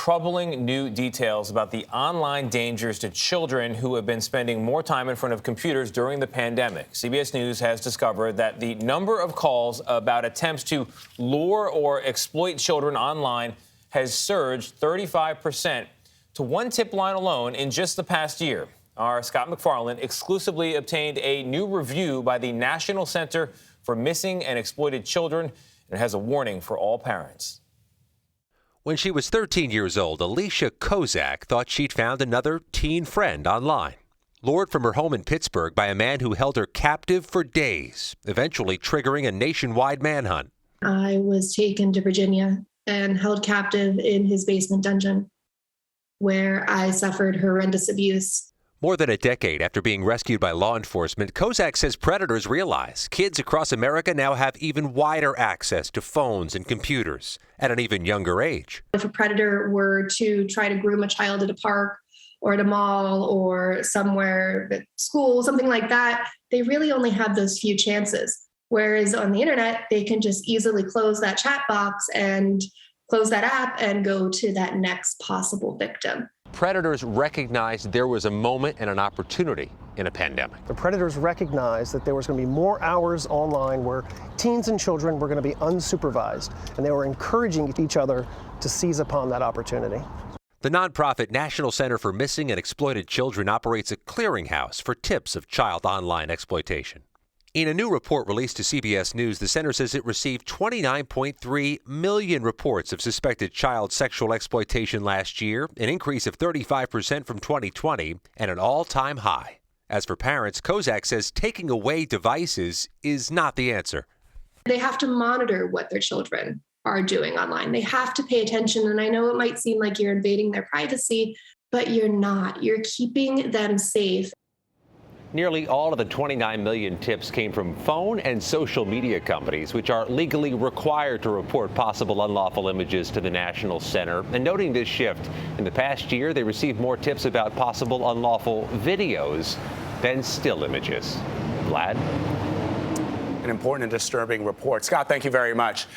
troubling new details about the online dangers to children who have been spending more time in front of computers during the pandemic. CBS News has discovered that the number of calls about attempts to lure or exploit children online has surged 35% to one tip line alone in just the past year. Our Scott MacFarlane exclusively obtained a new review by the National Center for Missing and Exploited Children and has a warning for all parents. When she was 13 years old, Alicia Kozak thought she'd found another teen friend online. Lured from her home in Pittsburgh by a man who held her captive for days, eventually triggering a nationwide manhunt. I was taken to Virginia and held captive in his basement dungeon, where I suffered horrendous abuse. More than a decade after being rescued by law enforcement, Kozak says predators realize kids across America now have even wider access to phones and computers at an even younger age. If a predator were to try to groom a child at a park or at a mall or somewhere at school, something like that, they really only have those few chances. Whereas on the internet, they can just easily close that chat box and close that app and go to that next possible victim. Predators recognized there was a moment and an opportunity in a pandemic. The predators recognized that there was going to be more hours online where teens and children were going to be unsupervised, and they were encouraging each other to seize upon that opportunity. The nonprofit National Center for Missing and Exploited Children operates a clearinghouse for tips of child online exploitation. In a new report released to CBS News, the center says it received 29.3 million reports of suspected child sexual exploitation last year, an increase of 35% from 2020, and an all-time high. As for parents, Kozak says taking away devices is not the answer. They have to monitor what their children are doing online. They have to pay attention, and I know it might seem like you're invading their privacy, but you're not. You're keeping them safe. Nearly all of the 29 million tips came from phone and social media companies, which are legally required to report possible unlawful images to the National Center. And noting this shift, in the past year, they received more tips about possible unlawful videos than still images. Vlad? An important and disturbing report. Scott, thank you very much.